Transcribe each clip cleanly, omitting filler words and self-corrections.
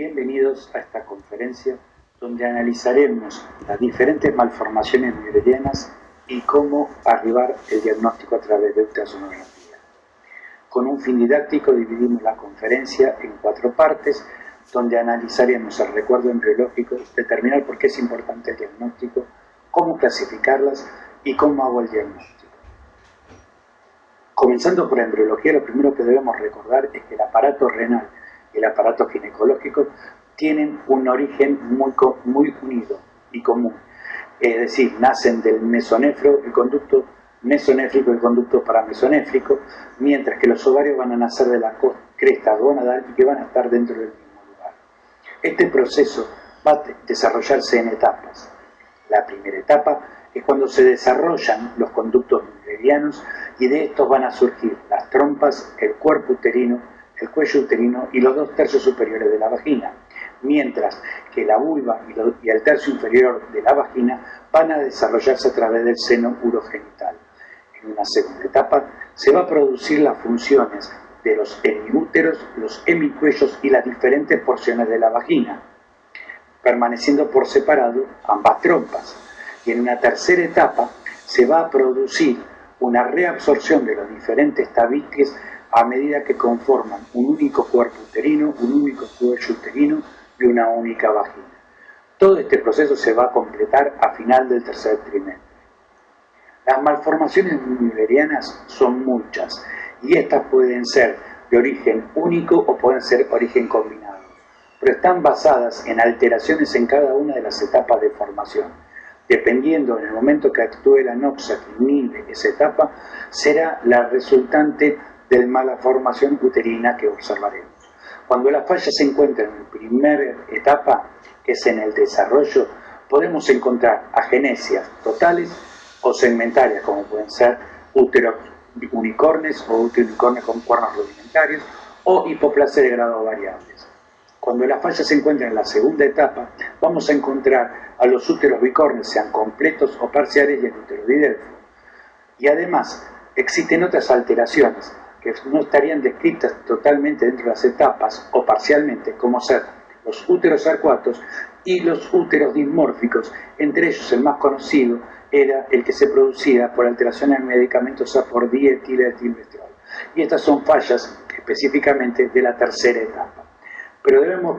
Bienvenidos a esta conferencia donde analizaremos las diferentes malformaciones müllerianas y cómo arribar el diagnóstico a través de ultrasonografía. Con un fin didáctico dividimos la conferencia en 4 partes donde analizaremos el recuerdo embriológico, determinar por qué es importante el diagnóstico, cómo clasificarlas y cómo hago el diagnóstico. Comenzando por la embriología, lo primero que debemos recordar es que el aparato renal y el aparato ginecológico tienen un origen muy unido y común. Es decir, nacen del mesonefro, el conducto mesonéfrico y el conducto paramesonéfrico, mientras que los ovarios van a nacer de la cresta gonadal y que van a estar dentro del mismo lugar. Este proceso va a desarrollarse en etapas. La primera etapa es cuando se desarrollan los conductos müllerianos y de estos van a surgir las trompas, el cuerpo uterino, el cuello uterino y los 2 tercios superiores de la vagina, mientras que la vulva y el tercio inferior de la vagina van a desarrollarse a través del seno urogenital. En una segunda etapa se va a producir las funciones de los hemiúteros, los hemicuellos y las diferentes porciones de la vagina, permaneciendo por separado ambas trompas. Y en una tercera etapa se va a producir una reabsorción de los diferentes tabiques a medida que conforman un único cuerpo uterino, un único cuello uterino y una única vagina. Todo este proceso se va a completar a final del tercer trimestre. Las malformaciones müllerianas son muchas y estas pueden ser de origen único o pueden ser origen combinado, pero están basadas en alteraciones en cada una de las etapas de formación. Dependiendo en el momento que actúe la noxa que inhibe esa etapa, será la resultante de mala formación uterina que observaremos. Cuando la falla se encuentra en la primera etapa, que es en el desarrollo, podemos encontrar agenesias totales o segmentarias, como pueden ser úteros unicornes o úteros unicornes con cuernos rudimentarios o hipoplasia de grado variables. Cuando la falla se encuentra en la segunda etapa, vamos a encontrar a los úteros bicornes, sean completos o parciales, y el útero didelfo. Y además, existen otras alteraciones que no estarían descritas totalmente dentro de las etapas o parcialmente, como ser los úteros arcuatos y los úteros dismórficos. Entre ellos, el más conocido era el que se producía por alteraciones en medicamentos por dietiletilmestrol. Y estas son fallas específicamente de la tercera etapa. Pero debemos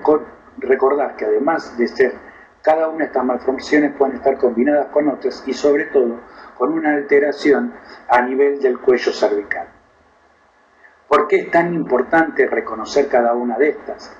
recordar que además de ser cada una de estas malformaciones pueden estar combinadas con otras y sobre todo con una alteración a nivel del cuello cervical. ¿Por qué es tan importante reconocer cada una de estas?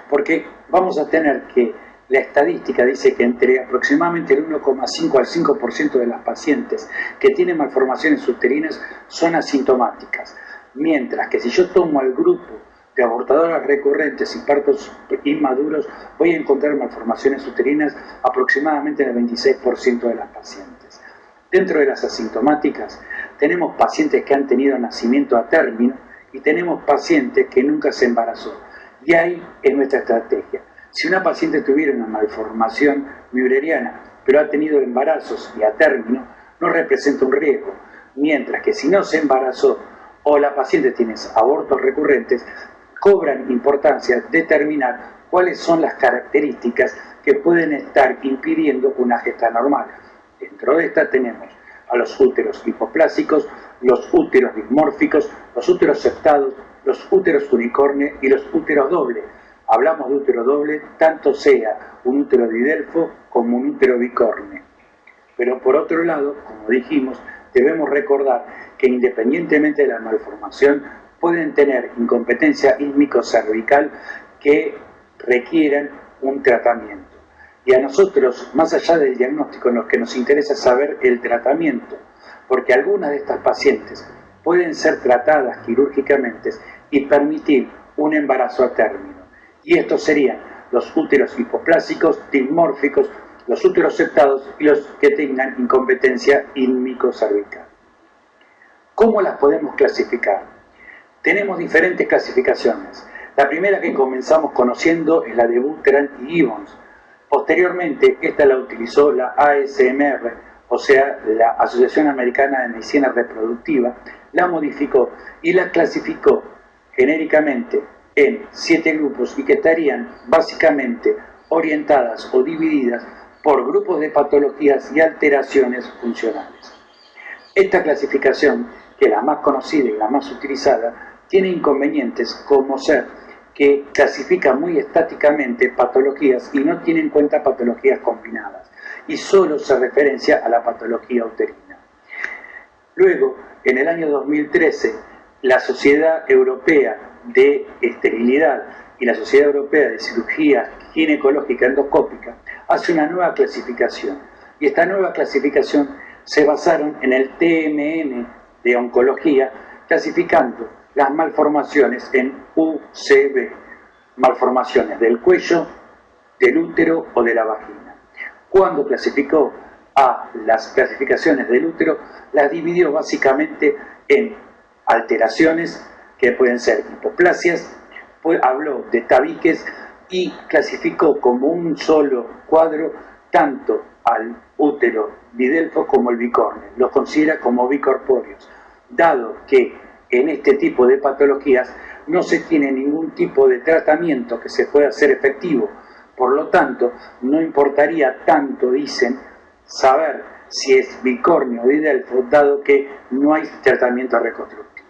Porque vamos a tener que la estadística dice que entre aproximadamente el 1,5 al 5% de las pacientes que tienen malformaciones uterinas son asintomáticas, mientras que si yo tomo al grupo de abortadoras recurrentes y partos inmaduros, voy a encontrar malformaciones uterinas aproximadamente en el 26% de las pacientes. Dentro de las asintomáticas tenemos pacientes que han tenido nacimiento a término y tenemos pacientes que nunca se embarazó. Y ahí es nuestra estrategia. Si una paciente tuviera una malformación mülleriana, pero ha tenido embarazos y a término, no representa un riesgo. Mientras que si no se embarazó o la paciente tiene abortos recurrentes, cobran importancia determinar cuáles son las características que pueden estar impidiendo una gesta normal. Dentro de esta tenemos a los úteros hipoplásicos, los úteros dismórficos, los úteros septados, los úteros unicorne y los úteros doble. Hablamos de útero doble, tanto sea un útero didelfo como un útero bicorne. Pero por otro lado, como dijimos, debemos recordar que independientemente de la malformación, pueden tener incompetencia ísmico-cervical que requieran un tratamiento. Y a nosotros, más allá del diagnóstico, lo que nos interesa es saber el tratamiento, porque algunas de estas pacientes pueden ser tratadas quirúrgicamente y permitir un embarazo a término. Y estos serían los úteros hipoplásicos, dismórficos, los úteros septados y los que tengan incompetencia ísmico-cervical. ¿Cómo las podemos clasificar? Tenemos diferentes clasificaciones. La primera que comenzamos conociendo es la de Butteran y Gibbons. Posteriormente, esta la utilizó la ASMR, o sea, la Asociación Americana de Medicina Reproductiva, la modificó y la clasificó genéricamente en 7 grupos y que estarían básicamente orientadas o divididas por grupos de patologías y alteraciones funcionales. Esta clasificación, que es la más conocida y la más utilizada, tiene inconvenientes como ser que clasifica muy estáticamente patologías y no tiene en cuenta patologías combinadas y solo se referencia a la patología uterina. Luego, en el año 2013, la Sociedad Europea de Esterilidad y la Sociedad Europea de Cirugía Ginecológica Endoscópica hace una nueva clasificación y esta nueva clasificación se basaron en el TMN de oncología, clasificando las malformaciones en UCB, malformaciones del cuello, del útero o de la vagina. Cuando clasificó a las clasificaciones del útero, las dividió básicamente en alteraciones que pueden ser hipoplasias, habló de tabiques y clasificó como un solo cuadro tanto al útero bidelfo como el bicorneo. Los considera como bicorpóreos, dado que en este tipo de patologías no se tiene ningún tipo de tratamiento que se pueda hacer efectivo. Por lo tanto, no importaría tanto, dicen, saber si es bicorneo o bidelfo, dado que no hay tratamiento reconstructivo.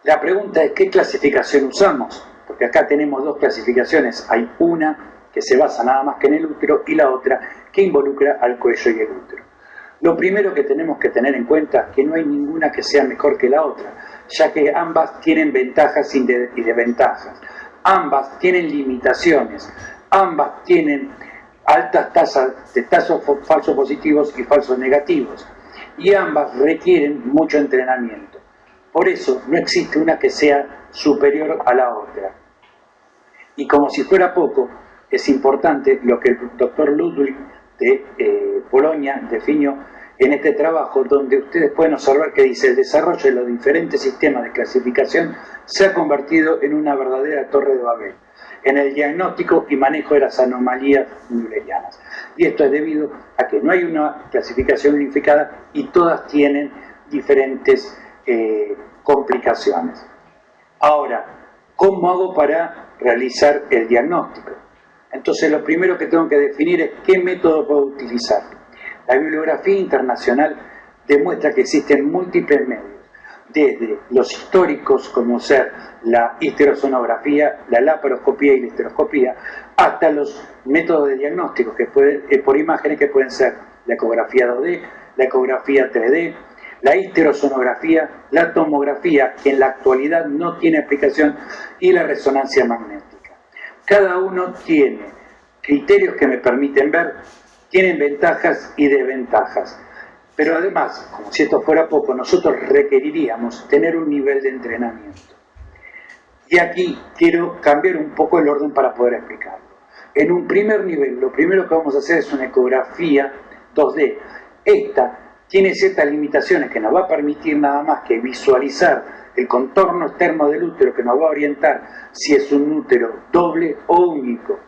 La pregunta es, ¿qué clasificación usamos? Porque acá tenemos dos clasificaciones. Hay una que se basa nada más que en el útero y la otra que involucra al cuello y el útero. Lo primero que tenemos que tener en cuenta es que no hay ninguna que sea mejor que la otra, ya que ambas tienen ventajas y desventajas. Ambas tienen limitaciones, ambas tienen altas tasas de falsos positivos y falsos negativos, y ambas requieren mucho entrenamiento. Por eso no existe una que sea superior a la otra. Y como si fuera poco, es importante lo que el doctor Ludwig de Polonia definió en este trabajo, donde ustedes pueden observar que dice: el desarrollo de los diferentes sistemas de clasificación se ha convertido en una verdadera torre de Babel en el diagnóstico y manejo de las anomalías müllerianas. Y esto es debido a que no hay una clasificación unificada y todas tienen diferentes complicaciones. Ahora, ¿cómo hago para realizar el diagnóstico? Entonces, lo primero que tengo que definir es qué método puedo utilizar. La bibliografía internacional demuestra que existen múltiples medios, desde los históricos, como ser la histerosonografía, la laparoscopía y la histeroscopía, hasta los métodos de diagnóstico que por imágenes, que pueden ser la ecografía 2D, la ecografía 3D, la histerosonografía, la tomografía, que en la actualidad no tiene aplicación, y la resonancia magnética. Cada uno tiene criterios que me permiten ver, tienen ventajas y desventajas. Pero además, como si esto fuera poco, nosotros requeriríamos tener un nivel de entrenamiento. Y aquí quiero cambiar un poco el orden para poder explicarlo. En un primer nivel, lo primero que vamos a hacer es una ecografía 2D. Esta tiene ciertas limitaciones que nos va a permitir nada más que visualizar el contorno externo del útero, que nos va a orientar si es un útero doble o único.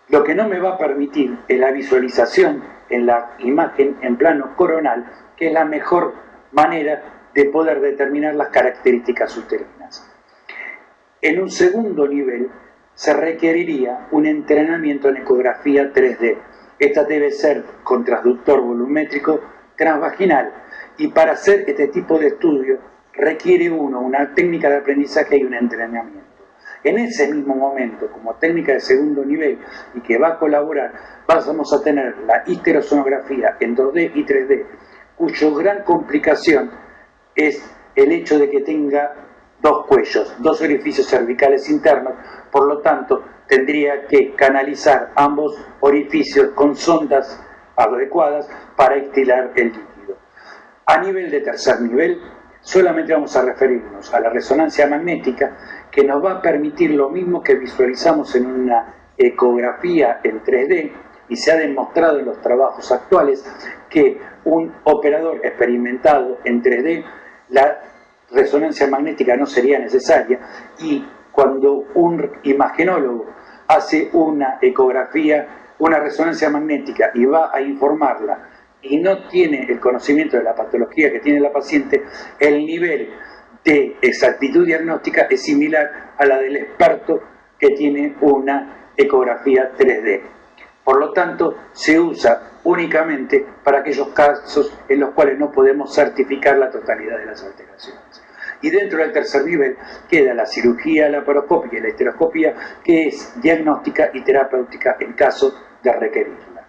Lo que no me va a permitir es la visualización en la imagen en plano coronal, que es la mejor manera de poder determinar las características uterinas. En un segundo nivel se requeriría un entrenamiento en ecografía 3D. Esta debe ser con transductor volumétrico transvaginal, y para hacer este tipo de estudio requiere uno una técnica de aprendizaje y un entrenamiento. En ese mismo momento, como técnica de segundo nivel y que va a colaborar, vamos a tener la histerosonografía en 2D y 3D, cuyo gran complicación es el hecho de que tenga dos cuellos, dos orificios cervicales internos. Por lo tanto, tendría que canalizar ambos orificios con sondas adecuadas para instilar el líquido. A nivel de tercer nivel, solamente vamos a referirnos a la resonancia magnética, que nos va a permitir lo mismo que visualizamos en una ecografía en 3D, y se ha demostrado en los trabajos actuales que un operador experimentado en 3D, la resonancia magnética no sería necesaria, y cuando un imagenólogo hace una ecografía, una resonancia magnética, y va a informarla y no tiene el conocimiento de la patología que tiene la paciente, el nivel de exactitud diagnóstica es similar a la del experto que tiene una ecografía 3D. Por lo tanto, se usa únicamente para aquellos casos en los cuales no podemos certificar la totalidad de las alteraciones. Y dentro del tercer nivel queda la cirugía laparoscópica y la histeroscopia, que es diagnóstica y terapéutica en caso de requerirla.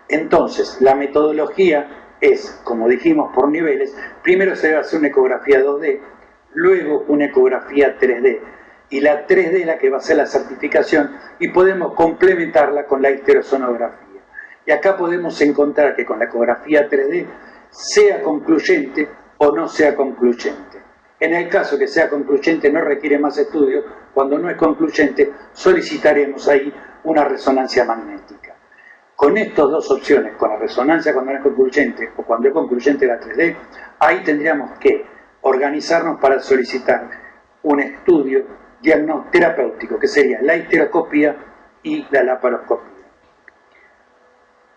Entonces, la metodología es, como dijimos, por niveles. Primero se debe hacer una ecografía 2D, luego una ecografía 3D, y la 3D es la que va a ser la certificación, y podemos complementarla con la histerosonografía. Y acá podemos encontrar que con la ecografía 3D sea concluyente o no sea concluyente. En el caso que sea concluyente no requiere más estudios. Cuando no es concluyente solicitaremos ahí una resonancia magnética. Con estas dos opciones, con la resonancia cuando no es concluyente o cuando es concluyente la 3D, ahí tendríamos que organizarnos para solicitar un estudio terapéutico, que sería la histeroscopia y la laparoscopia.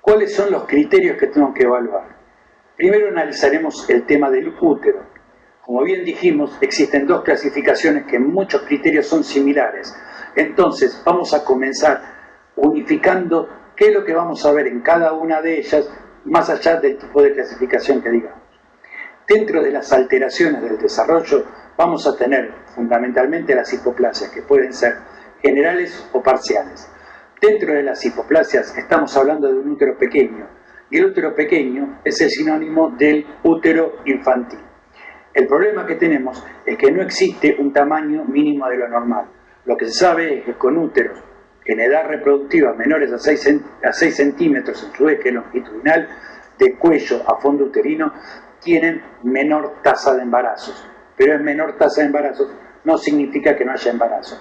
¿Cuáles son los criterios que tengo que evaluar? Primero analizaremos el tema del útero. Como bien dijimos, existen dos clasificaciones que en muchos criterios son similares. Entonces, vamos a comenzar unificando qué es lo que vamos a ver en cada una de ellas, más allá del tipo de clasificación que digamos. Dentro de las alteraciones del desarrollo, vamos a tener fundamentalmente las hipoplasias, que pueden ser generales o parciales. Dentro de las hipoplasias estamos hablando de un útero pequeño, y el útero pequeño es el sinónimo del útero infantil. El problema que tenemos es que no existe un tamaño mínimo de lo normal. Lo que se sabe es que con úteros en edad reproductiva menores a 6 centímetros en su eje longitudinal, de cuello a fondo uterino, tienen menor tasa de embarazos. Pero es menor tasa de embarazos no significa que no haya embarazo.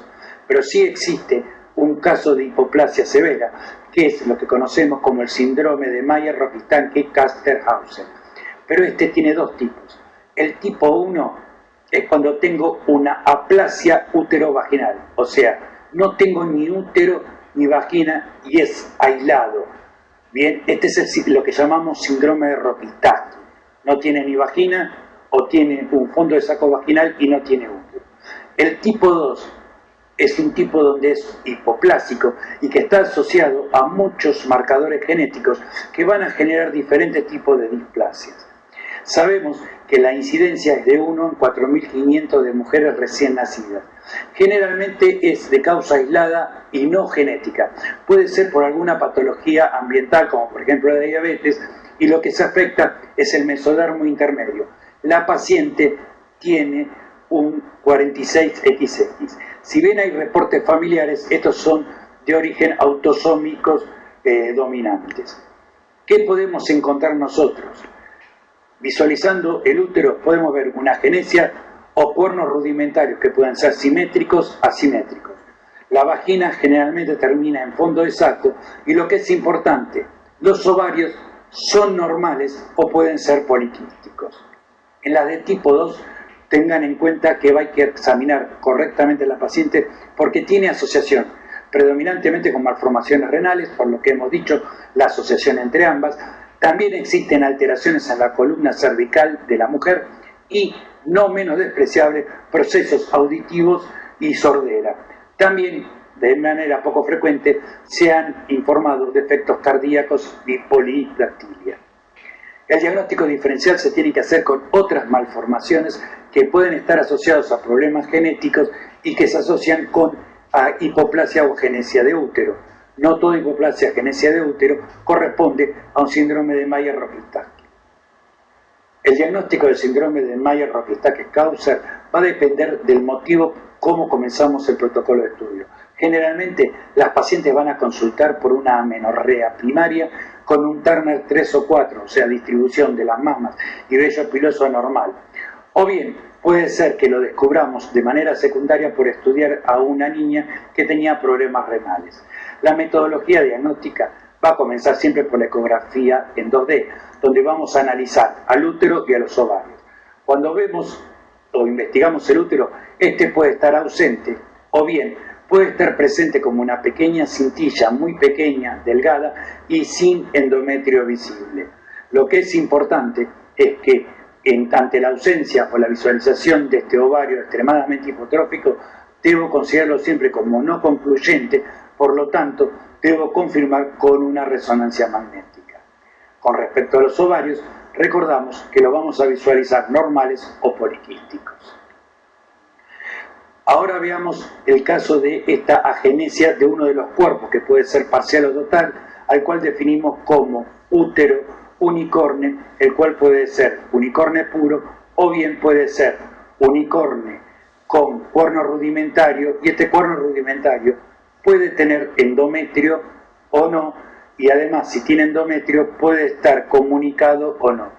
Pero sí existe un caso de hipoplasia severa, que es lo que conocemos como el síndrome de Mayer-Rokitansky-Kasterhausen. Pero este tiene dos tipos. El tipo 1 es cuando tengo una aplasia útero-vaginal, o sea, no tengo ni útero ni vagina y es aislado. Bien, este es lo que llamamos síndrome de Rokitansky. No tiene ni vagina o tiene un fondo de saco vaginal y no tiene útero. El tipo 2 es un tipo donde es hipoplásico y que está asociado a muchos marcadores genéticos que van a generar diferentes tipos de displasias. Sabemos que la incidencia es de 1 en 4.500 de mujeres recién nacidas. Generalmente es de causa aislada y no genética. Puede ser por alguna patología ambiental, como por ejemplo la diabetes, y lo que se afecta es el mesodermo intermedio. La paciente tiene un 46XX. Si bien hay reportes familiares, estos son de origen autosómicos dominantes. ¿Qué podemos encontrar nosotros? Visualizando el útero podemos ver una agenesia o cuernos rudimentarios que pueden ser simétricos, asimétricos. La vagina generalmente termina en fondo de saco y lo que es importante, los ovarios son normales o pueden ser poliquísticos. En las de tipo 2 tengan en cuenta que hay que examinar correctamente a la paciente porque tiene asociación predominantemente con malformaciones renales, por lo que hemos dicho, la asociación entre ambas. También existen alteraciones en la columna cervical de la mujer y, no menos despreciable, procesos auditivos y sordera. También, de manera poco frecuente, se han informado defectos cardíacos y polidactilia. El diagnóstico diferencial se tiene que hacer con otras malformaciones que pueden estar asociados a problemas genéticos y que se asocian con hipoplasia o agenesia de útero. No toda hipoplasia o agenesia de útero corresponde a un síndrome de Mayer-Rokitansky. El diagnóstico del síndrome de Mayer-Rokitansky-Kauser va a depender del motivo cómo comenzamos el protocolo de estudio. Generalmente las pacientes van a consultar por una amenorrea primaria con un Turner 3 o 4, o sea, distribución de las mamas y vello piloso anormal. O bien, puede ser que lo descubramos de manera secundaria por estudiar a una niña que tenía problemas renales. La metodología diagnóstica va a comenzar siempre por la ecografía en 2D, donde vamos a analizar al útero y a los ovarios. Cuando vemos o investigamos el útero, este puede estar ausente o bien puede estar presente como una pequeña cintilla muy pequeña, delgada y sin endometrio visible. Lo que es importante es que ante la ausencia o la visualización de este ovario extremadamente hipotrófico, debo considerarlo siempre como no concluyente, por lo tanto, debo confirmar con una resonancia magnética. Con respecto a los ovarios, recordamos que los vamos a visualizar normales o poliquísticos. Ahora veamos el caso de esta agenesia de uno de los cuerpos, que puede ser parcial o total, al cual definimos como útero unicorne, el cual puede ser unicorne puro o bien puede ser unicorne con cuerno rudimentario, y este cuerno rudimentario puede tener endometrio o no, y además si tiene endometrio puede estar comunicado o no.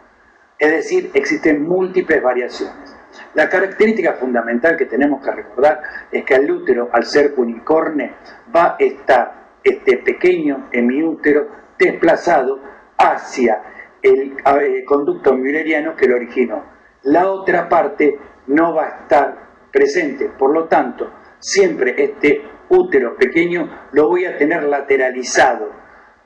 Es decir, existen múltiples variaciones. La característica fundamental que tenemos que recordar es que el útero, al ser unicorne, va a estar este pequeño hemiútero desplazado hacia el conducto mülleriano que lo originó. La otra parte no va a estar presente, por lo tanto, siempre este útero pequeño lo voy a tener lateralizado,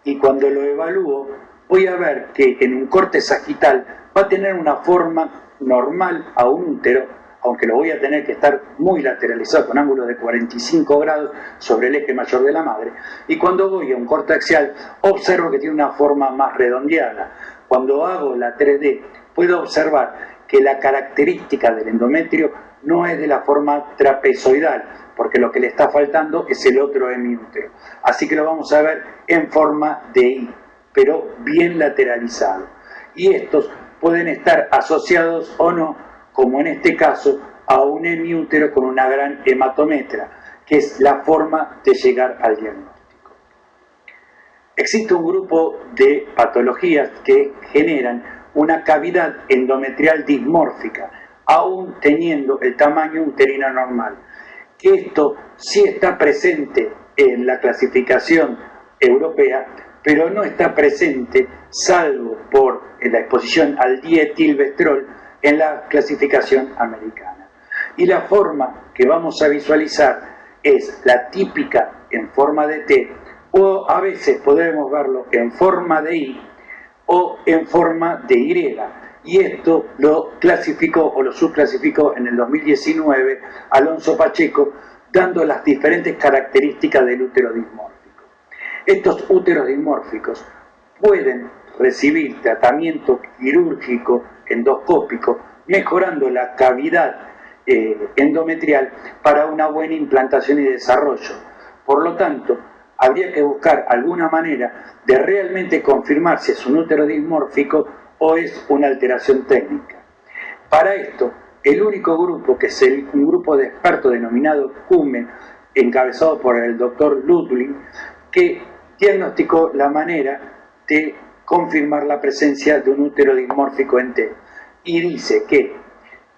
y cuando lo evalúo voy a ver que en un corte sagital va a tener una forma normal a un útero, aunque lo voy a tener que estar muy lateralizado con ángulos de 45 grados sobre el eje mayor de la madre, y cuando voy a un corte axial observo que tiene una forma más redondeada. Cuando hago la 3D puedo observar que la característica del endometrio no es de la forma trapezoidal, porque lo que le está faltando es el otro hemiútero. Así que lo vamos a ver en forma de I, pero bien lateralizado. Y estos pueden estar asociados o no, como en este caso, a un hemiútero con una gran hematometra, que es la forma de llegar al diagnóstico. Existe un grupo de patologías que generan una cavidad endometrial dismórfica, aún teniendo el tamaño uterino normal. Que esto sí está presente en la clasificación europea, pero no está presente, salvo por la exposición al dietilvestrol, en la clasificación americana. Y la forma que vamos a visualizar es la típica en forma de T, o a veces podemos verlo en forma de I o en forma de Y. Y esto lo clasificó o lo subclasificó en el 2019 Alonso Pacheco, dando las diferentes características del útero dismórfico. Estos úteros dismórficos pueden recibir tratamiento quirúrgico endoscópico, mejorando la cavidad endometrial para una buena implantación y desarrollo. Por lo tanto, habría que buscar alguna manera de realmente confirmar si es un útero dismórfico o es una alteración técnica. Para esto, el único grupo, que es un grupo de expertos denominado CUME, encabezado por el doctor Ludwig, que diagnosticó la manera de confirmar la presencia de un útero dismórfico en T, y dice que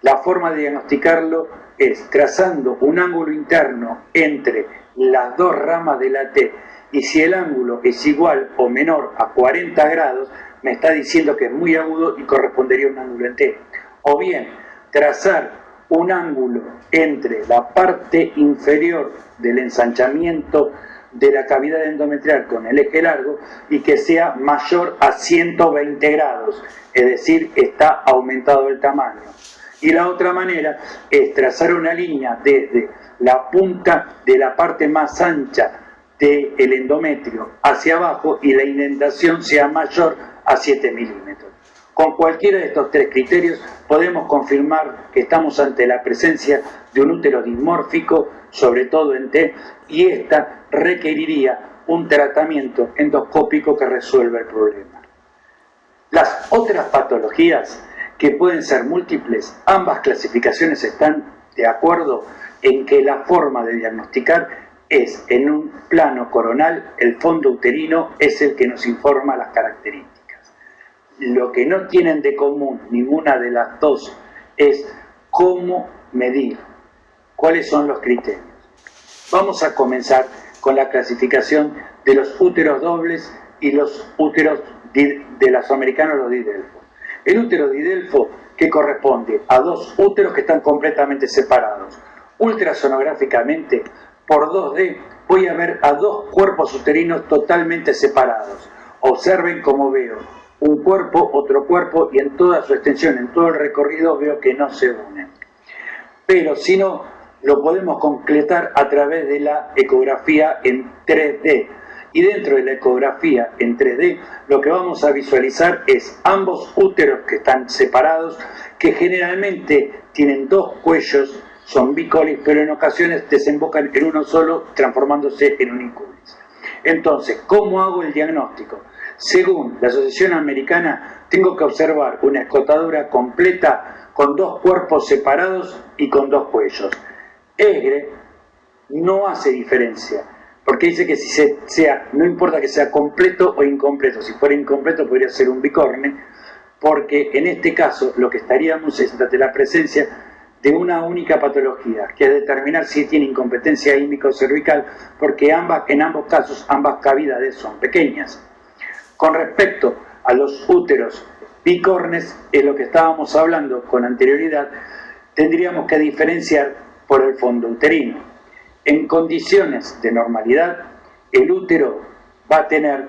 la forma de diagnosticarlo es trazando un ángulo interno entre las dos ramas de la T, y si el ángulo es igual o menor a 40 grados, me está diciendo que es muy agudo y correspondería a un ángulo en T. O bien, trazar un ángulo entre la parte inferior del ensanchamiento de la cavidad endometrial con el eje largo y que sea mayor a 120 grados, es decir, está aumentado el tamaño. Y la otra manera es trazar una línea desde la punta de la parte más ancha del endometrio hacia abajo y la indentación sea mayor a 7 milímetros. Con cualquiera de estos tres criterios podemos confirmar que estamos ante la presencia de un útero dismórfico, sobre todo en T, y esta requeriría un tratamiento endoscópico que resuelva el problema. Las otras patologías, que pueden ser múltiples, ambas clasificaciones están de acuerdo en que la forma de diagnosticar es en un plano coronal, el fondo uterino es el que nos informa las características. Lo que no tienen de común ninguna de las dos es cómo medir, cuáles son los criterios. Vamos a comenzar con la clasificación de los úteros dobles y los úteros de los americanos, los didelfos. El útero didelfo, que corresponde a dos úteros que están completamente separados. Ultrasonográficamente, por 2D, voy a ver a dos cuerpos uterinos totalmente separados. Observen cómo veo un cuerpo, otro cuerpo, y en toda su extensión, en todo el recorrido, veo que no se unen. Pero si no, lo podemos concretar a través de la ecografía en 3D. Y dentro de la ecografía en 3D, lo que vamos a visualizar es ambos úteros que están separados, que generalmente tienen dos cuellos, son bicolis, pero en ocasiones desembocan en uno solo, transformándose en uniculis. Entonces, ¿cómo hago el diagnóstico? Según la Asociación Americana, tengo que observar una escotadura completa con dos cuerpos separados y con dos cuellos. ESGRE no hace diferencia, porque dice que si no importa que sea completo o incompleto, si fuera incompleto podría ser un bicorne, porque en este caso lo que estaríamos es ante la presencia de una única patología, que es determinar si tiene incompetencia ímico-cervical, porque en ambos casos ambas cavidades son pequeñas. Con respecto a los úteros bicornes, es lo que estábamos hablando con anterioridad, tendríamos que diferenciar por el fondo uterino. En condiciones de normalidad, el útero va a tener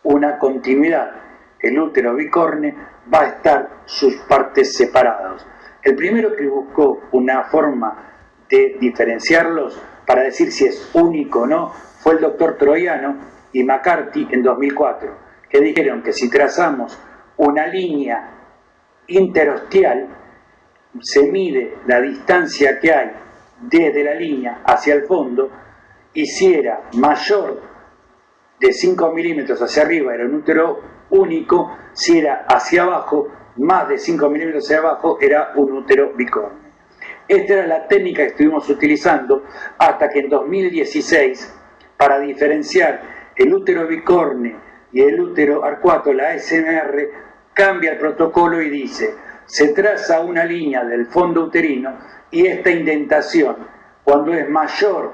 una continuidad. El útero bicorne va a estar sus partes separadas. El primero que buscó una forma de diferenciarlos para decir si es único o no fue el doctor Troiano y McCarthy en 2004, que dijeron que si trazamos una línea interostial, se mide la distancia que hay desde la línea hacia el fondo, y si era mayor de 5 milímetros hacia arriba era un útero único, si era hacia abajo, más de 5 milímetros hacia abajo, era un útero bicorne. Esta era la técnica que estuvimos utilizando hasta que en 2016, para diferenciar el útero bicorne y el útero arcuato, la ASMR cambia el protocolo y dice: se traza una línea del fondo uterino y esta indentación, cuando es mayor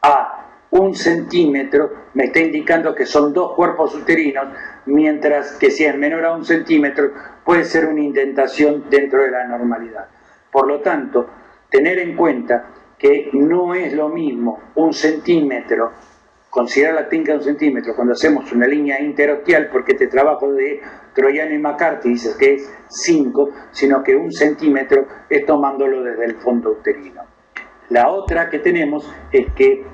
a 1 centímetro, me está indicando que son dos cuerpos uterinos, mientras que si es menor a 1 centímetro puede ser una indentación dentro de la normalidad. Por lo tanto, tener en cuenta que no es lo mismo 1 centímetro, considerar la técnica de 1 centímetro cuando hacemos una línea interostial, porque este trabajo de Troiano y McCarthy dice que es 5, sino que 1 centímetro es tomándolo desde el fondo uterino. La otra que tenemos es que